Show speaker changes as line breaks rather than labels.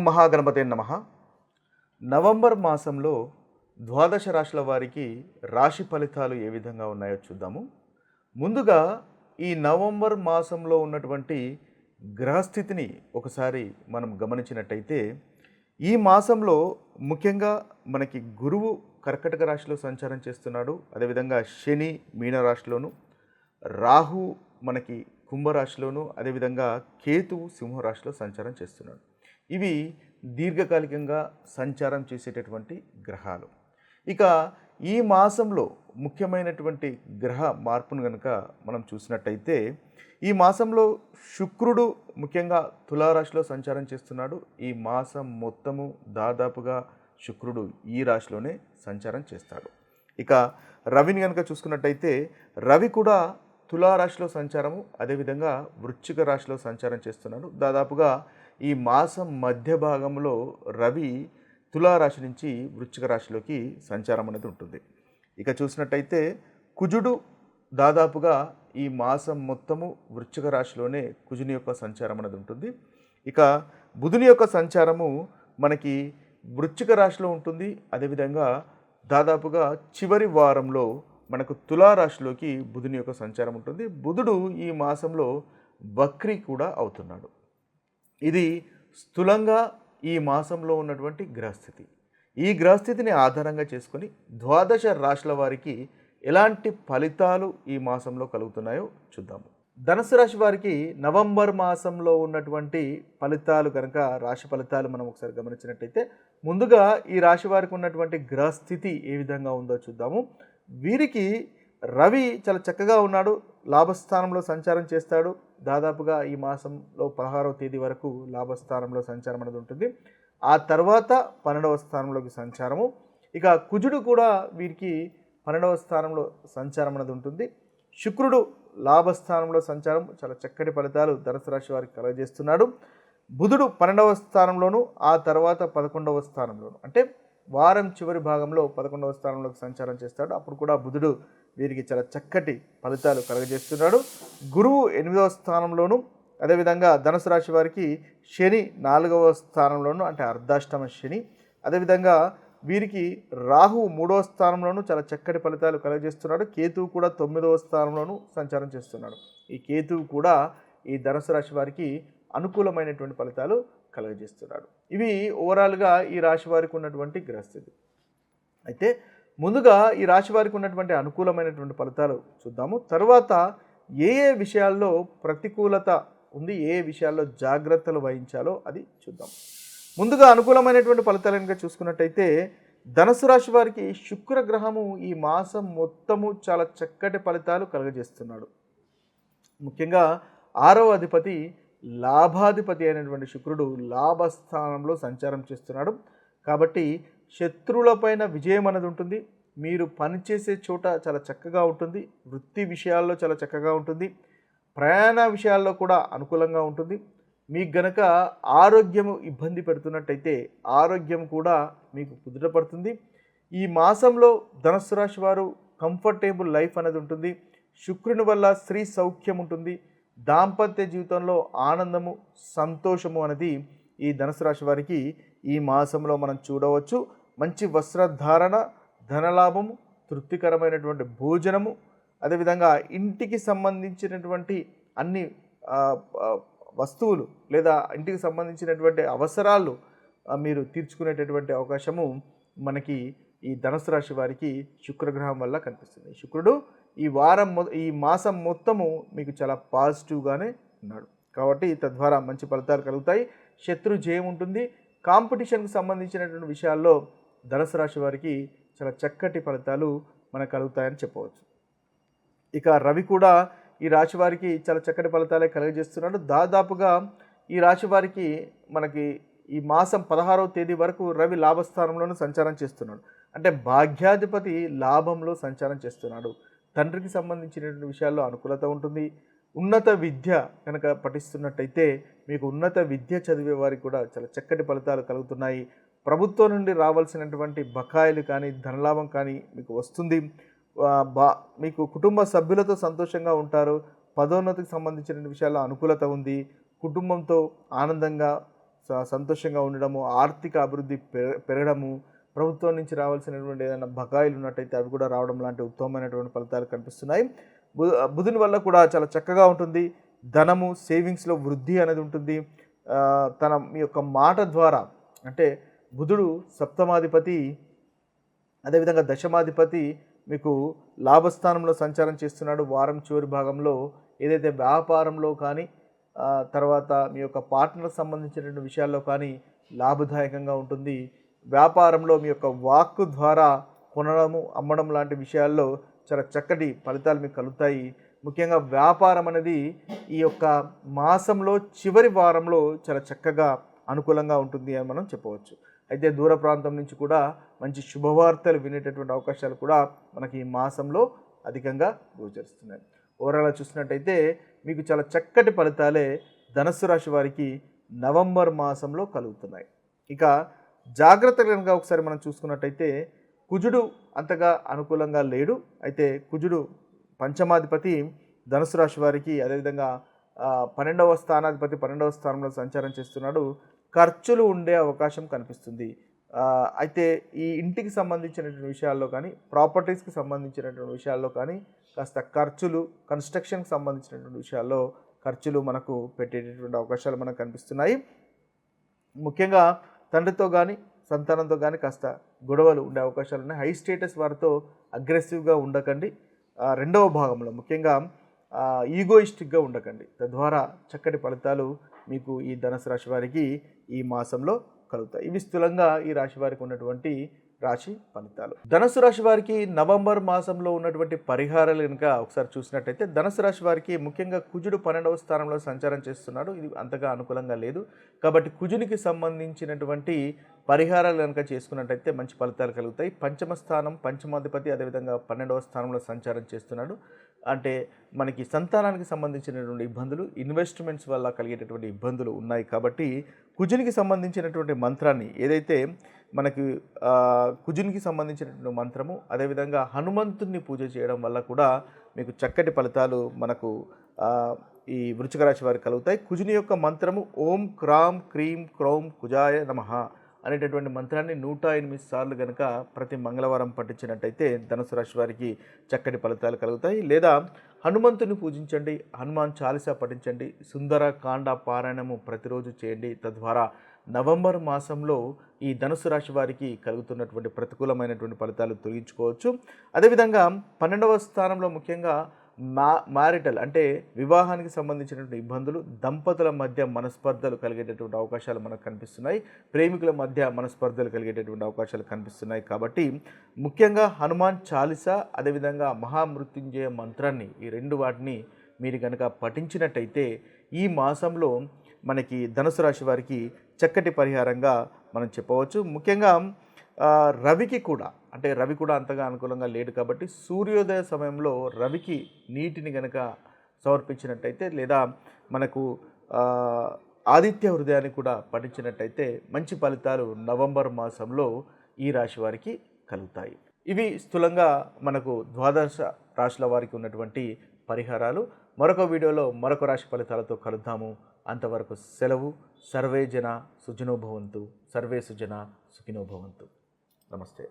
ఓం మహాగణపతే నమః. నవంబర్ మాసంలో ద్వాదశ రాశుల వారికి రాశి ఫలితాలు ఏ విధంగా ఉన్నాయో చూద్దాము. ముందుగా ఈ నవంబర్ మాసంలో ఉన్నటువంటి గ్రహస్థితిని ఒకసారి మనం గమనించినట్టయితే ఈ మాసంలో ముఖ్యంగా మనకి గురువు కర్కటక రాశిలో సంచారం చేస్తున్నాడు. అదేవిధంగా శని మీనరాశిలోను, రాహు మనకి కుంభరాశిలోను, అదేవిధంగా కేతువు సింహరాశిలో సంచారం చేస్తున్నాడు. ఇవి దీర్ఘకాలికంగా సంచారం చేసేటటువంటి గ్రహాలు. ఇక ఈ మాసంలో ముఖ్యమైనటువంటి గ్రహ మార్పును కనుక మనం చూసినట్టయితే ఈ మాసంలో శుక్రుడు ముఖ్యంగా తులారాశిలో సంచారం చేస్తున్నాడు. ఈ మాసం మొత్తము దాదాపుగా శుక్రుడు ఈ రాశిలోనే సంచారం చేస్తాడు. ఇక రవిని కనుక చూసుకున్నట్టయితే రవి కూడా తులారాశిలో సంచారము, అదేవిధంగా వృశ్చిక రాశిలో సంచారం చేస్తున్నాడు. దాదాపుగా ఈ మాసం మధ్య భాగంలో రవి తులారాశి నుంచి వృశ్చిక రాశిలోకి సంచారం అనేది ఉంటుంది. ఇక చూసినట్టయితే కుజుడు దాదాపుగా ఈ మాసం మొత్తము వృశ్చిక రాశిలోనే కుజుని యొక్క సంచారం అనేది ఉంటుంది. ఇక బుధుని యొక్క సంచారము మనకి వృశ్చిక రాశిలో ఉంటుంది. అదేవిధంగా దాదాపుగా చివరి వారంలో మనకు తులారాశిలోకి బుధుని యొక్క సంచారం ఉంటుంది. బుధుడు ఈ మాసంలో వక్రీ కూడా అవుతున్నాడు. ఇది స్థూలంగా ఈ మాసంలో ఉన్నటువంటి గ్రహస్థితి. ఈ గ్రహస్థితిని ఆధారంగా చేసుకొని ద్వాదశ రాశుల వారికి ఎలాంటి ఫలితాలు ఈ మాసంలో కలుగుతున్నాయో చూద్దాము. ధనుసు రాశి వారికి నవంబర్ మాసంలో ఉన్నటువంటి ఫలితాలు కనుక రాశి ఫలితాలు మనం ఒకసారి గమనించినట్టయితే ముందుగా ఈ రాశి వారికి ఉన్నటువంటి గ్రహస్థితి ఏ విధంగా ఉందో చూద్దాము. వీరికి రవి చాలా చక్కగా ఉన్నాడు, లాభస్థానంలో సంచారం చేస్తాడు. దాదాపుగా ఈ మాసంలో 16వ తేదీ వరకు లాభస్థానంలో సంచారం అనేది ఉంటుంది. ఆ తర్వాత 12వ స్థానంలోకి సంచారము. ఇక కుజుడు కూడా వీరికి 12వ స్థానంలో సంచారం అనేది ఉంటుంది. శుక్రుడు లాభస్థానంలో సంచారం, చాలా చక్కటి ఫలితాలు ధనుసు రాశి వారికి కలుగజేస్తున్నాడు. బుధుడు 12వ స్థానంలోను, ఆ తర్వాత 11వ స్థానంలోను, అంటే వారం చివరి భాగంలో 11వ స్థానంలోకి సంచారం చేస్తాడు. అప్పుడు కూడా బుధుడు వీరికి చాలా చక్కటి ఫలితాలు కలుగజేస్తున్నాడు. గురువు 8వ స్థానంలోను, అదేవిధంగా ధనుసు రాశి వారికి శని 4వ స్థానంలోను, అంటే అర్ధాష్టమ శని. అదేవిధంగా వీరికి రాహు 3వ స్థానంలోను చాలా చక్కటి ఫలితాలు కలుగజేస్తున్నాడు. కేతువు కూడా 9వ స్థానంలోను సంచారం చేస్తున్నాడు. ఈ కేతువు కూడా ఈ ధనుసు రాశి వారికి అనుకూలమైనటువంటి ఫలితాలు కలుగజేస్తున్నాడు. ఇవి ఓవరాల్గా ఈ రాశి వారికి ఉన్నటువంటి గ్రహస్థితి. అయితే ముందుగా ఈ రాశి వారికి ఉన్నటువంటి అనుకూలమైనటువంటి ఫలితాలు చూద్దాము. తర్వాత ఏ ఏ విషయాల్లో ప్రతికూలత ఉంది, ఏ విషయాల్లో జాగ్రత్తలు వహించాలో అది చూద్దాం. ముందుగా అనుకూలమైనటువంటి ఫలితాలు కనుక చూసుకున్నట్టయితే ధనుసు రాశి వారికి శుక్రగ్రహము ఈ మాసం మొత్తము చాలా చక్కటి ఫలితాలు కలుగజేస్తున్నాడు. ముఖ్యంగా 6వ అధిపతి లాభాధిపతి అయినటువంటి శుక్రుడు లాభస్థానంలో సంచారం చేస్తున్నాడు. కాబట్టి శత్రువులపైన విజయం అనేది ఉంటుంది. మీరు పనిచేసే చోట చాలా చక్కగా ఉంటుంది. వృత్తి విషయాల్లో చాలా చక్కగా ఉంటుంది. ప్రయాణ విషయాల్లో కూడా అనుకూలంగా ఉంటుంది. మీకు గనక ఆరోగ్యము ఇబ్బంది పెడుతున్నట్టయితే ఆరోగ్యం కూడా మీకు కుదుటపడుతుంది. ఈ మాసంలో ధనుస్సు రాశి వారు కంఫర్టబుల్ లైఫ్ అనేది ఉంటుంది. శుక్రుని వల్ల స్త్రీ సౌఖ్యం ఉంటుంది. దాంపత్య జీవితంలో ఆనందము, సంతోషము అనేది ఈ ధనుసు రాశి వారికి ఈ మాసంలో మనం చూడవచ్చు. మంచి వస్త్రధారణ, ధనలాభము, తృప్తికరమైనటువంటి భోజనము, అదేవిధంగా ఇంటికి సంబంధించినటువంటి అన్ని వస్తువులు లేదా ఇంటికి సంబంధించినటువంటి అవసరాలు మీరు తీర్చుకునేటటువంటి అవకాశము మనకి ఈ ధనుసు రాశి వారికి శుక్రగ్రహం వల్ల కనిపిస్తుంది. శుక్రుడు ఈ మాసం మొత్తము మీకు చాలా పాజిటివ్గానే ఉన్నాడు. కాబట్టి తద్వారా మంచి ఫలితాలు కలుగుతాయి. శత్రు జయం ఉంటుంది. కాంపిటీషన్కి సంబంధించినటువంటి విషయాల్లో ధనుసు రాశి వారికి చాలా చక్కటి ఫలితాలు మనకు కలుగుతాయని చెప్పవచ్చు. ఇక రవి కూడా ఈ రాశి వారికి చాలా చక్కటి ఫలితాలే కలుగజేస్తున్నాడు. దాదాపుగా ఈ రాశి వారికి మనకి ఈ మాసం 16వ తేదీ వరకు రవి లాభస్థానంలోనూ సంచారం చేస్తున్నాడు. అంటే భాగ్యాధిపతి లాభంలో సంచారం చేస్తున్నాడు. తండ్రికి సంబంధించినటువంటి విషయాల్లో అనుకూలత ఉంటుంది. ఉన్నత విద్య కనుక పఠిస్తున్నట్టయితే మీకు ఉన్నత విద్య చదివే వారికి కూడా చాలా చక్కటి ఫలితాలు కలుగుతున్నాయి. ప్రభుత్వం నుండి రావాల్సినటువంటి బకాయిలు కానీ ధనలాభం కానీ మీకు వస్తుంది. మీకు కుటుంబ సభ్యులతో సంతోషంగా ఉంటారు. పదోన్నతికి సంబంధించిన విషయాల్లో అనుకూలత ఉంది. కుటుంబంతో ఆనందంగా సంతోషంగా ఉండడము, ఆర్థిక అభివృద్ధి పెరగడము, ప్రభుత్వం నుంచి రావాల్సినటువంటి ఏదైనా బకాయిలు ఉన్నట్టయితే అవి కూడా రావడం లాంటి ఉత్తమమైనటువంటి ఫలితాలు కనిపిస్తున్నాయి. బుధుని వల్ల కూడా చాలా చక్కగా ఉంటుంది. ధనము, సేవింగ్స్‌లో వృద్ధి అనేది ఉంటుంది. తన మీ యొక్క మాట ద్వారా అంటే బుధుడు సప్తమాధిపతి, అదేవిధంగా దశమాధిపతి మీకు లాభస్థానంలో సంచారం చేస్తున్నాడు. వారం చివరి భాగంలో ఏదైతే వ్యాపారంలో కానీ తర్వాత మీ యొక్క పార్ట్నర్కి సంబంధించినటువంటి విషయాల్లో కానీ లాభదాయకంగా ఉంటుంది. వ్యాపారంలో మీ యొక్క వాక్కు ద్వారా కొనడము, అమ్మడం లాంటి విషయాల్లో చాలా చక్కటి ఫలితాలు మీకు కలుగుతాయి. ముఖ్యంగా వ్యాపారం అనేది ఈ యొక్క మాసంలో చివరి వారంలో చాలా చక్కగా అనుకూలంగా ఉంటుంది అని మనం చెప్పవచ్చు. అయితే దూర ప్రాంతం నుంచి కూడా మంచి శుభవార్తలు వినేటటువంటి అవకాశాలు కూడా మనకి ఈ మాసంలో అధికంగా గోచరిస్తున్నాయి. ఓవరాల్గా చూసినట్టయితే మీకు చాలా చక్కటి ఫలితాలే ధనుస్సు రాశి వారికి నవంబర్ మాసంలో కలుగుతున్నాయి. ఇక జాగ్రత్తగా కనుక ఒకసారి మనం చూసుకున్నట్టయితే కుజుడు అంతగా అనుకూలంగా లేడు. అయితే కుజుడు పంచమాధిపతి ధనుసు రాశి వారికి, అదేవిధంగా 12వ స్థానాధిపతి 12వ స్థానంలో సంచారం చేస్తున్నాడు. ఖర్చులు ఉండే అవకాశం కనిపిస్తుంది. అయితే ఈ ఇంటికి సంబంధించినటువంటి విషయాల్లో కానీ, ప్రాపర్టీస్కి సంబంధించినటువంటి విషయాల్లో కానీ కాస్త ఖర్చులు, కన్స్ట్రక్షన్కి సంబంధించినటువంటి విషయాల్లో ఖర్చులు మనకు పెట్టేటటువంటి అవకాశాలు మనకు కనిపిస్తున్నాయి. ముఖ్యంగా తండ్రితో కానీ సంతానంతో కానీ కాస్త గొడవలు ఉండే అవకాశాలు ఉన్నాయి. హై స్టేటస్ వారితో అగ్రెసివ్గా ఉండకండి. రెండవ భాగంలో ముఖ్యంగా ఈగోయిస్టిక్గా ఉండకండి. తద్వారా చక్కటి ఫలితాలు మీకు ఈ ధనుసు రాశి వారికి ఈ మాసంలో కలుగుతాయి. ఇవి స్థూలంగా ఈ రాశి వారికి ఉన్నటువంటి రాశి ఫలితాలు. ధనుసు రాశి వారికి నవంబర్ మాసంలో ఉన్నటువంటి పరిహారాలు కనుక ఒకసారి చూసినట్టయితే ధనుసు రాశి వారికి ముఖ్యంగా కుజుడు 12వ స్థానంలో సంచారం చేస్తున్నాడు. ఇది అంతగా అనుకూలంగా లేదు. కాబట్టి కుజునికి సంబంధించినటువంటి పరిహారాలు కనుక చేసుకున్నట్టయితే మంచి ఫలితాలు కలుగుతాయి. పంచమ స్థానం పంచమాధిపతి, అదేవిధంగా 12వ స్థానంలో సంచారం చేస్తున్నాడు. అంటే మనకి సంతానానికి సంబంధించినటువంటి ఇబ్బందులు, ఇన్వెస్ట్మెంట్స్ వల్ల కలిగేటటువంటి ఇబ్బందులు ఉన్నాయి. కాబట్టి కుజునికి సంబంధించినటువంటి మంత్రాన్ని ఏదైతే మనకి కుజునికి సంబంధించినటువంటి మంత్రము, అదేవిధంగా హనుమంతుని పూజ చేయడం వల్ల కూడా మీకు చక్కటి ఫలితాలు మనకు ఈ వృశ్చిక రాశి వారికి కలుగుతాయి. కుజుని యొక్క మంత్రము ఓం క్రాం క్రీం క్రౌం కుజాయ నమః అనేటటువంటి మంత్రాన్ని 108 సార్లు కనుక ప్రతి మంగళవారం పఠించినట్టయితే ధనుసు రాశి వారికి చక్కటి ఫలితాలు కలుగుతాయి. లేదా హనుమంతుని పూజించండి, హనుమాన్ చాలీసా పఠించండి, సుందర కాండ పారాయణము ప్రతిరోజు చేయండి. తద్వారా నవంబర్ మాసంలో ఈ ధనుసు రాశి వారికి కలుగుతున్నటువంటి ప్రతికూలమైనటువంటి ఫలితాలు తొలగించుకోవచ్చు. అదేవిధంగా 12వ స్థానంలో ముఖ్యంగా మ్యారిటల్ అంటే వివాహానికి సంబంధించినటువంటి ఇబ్బందులు, దంపతుల మధ్య మనస్పర్ధలు కలిగేటటువంటి అవకాశాలు మనకు కనిపిస్తున్నాయి. ప్రేమికుల మధ్య మనస్పర్ధలు కలిగేటటువంటి అవకాశాలు కనిపిస్తున్నాయి. కాబట్టి ముఖ్యంగా హనుమాన్ చాలీసా, అదేవిధంగా మహామృత్యుంజయ మంత్రాన్ని, ఈ రెండు వాటిని మీరు కనుక పఠించినట్టయితే ఈ మాసంలో మనకి ధనుసు రాశి వారికి చక్కటి పరిహారంగా మనం చెప్పవచ్చు. ముఖ్యంగా రవికి కూడా రవి కూడా అంతగా అనుకూలంగా లేడు. కాబట్టి సూర్యోదయ సమయంలో రవికి నీటిని గనక సమర్పించినట్టయితే, లేదా మనకు ఆదిత్య హృదయాన్ని కూడా పఠించినట్టయితే మంచి ఫలితాలు నవంబర్ మాసంలో ఈ రాశి వారికి కలుగుతాయి. ఇవి స్థూలంగా మనకు ద్వాదశ రాశుల వారికి ఉన్నటువంటి పరిహారాలు. మరొక వీడియోలో మరొక రాశి ఫలితాలతో కలుద్దాము. అంతవరకు సెలవు. సర్వే జన సుఖినో భవంతు. సర్వే సుజన సుఖినో భవంతు. నమస్తే.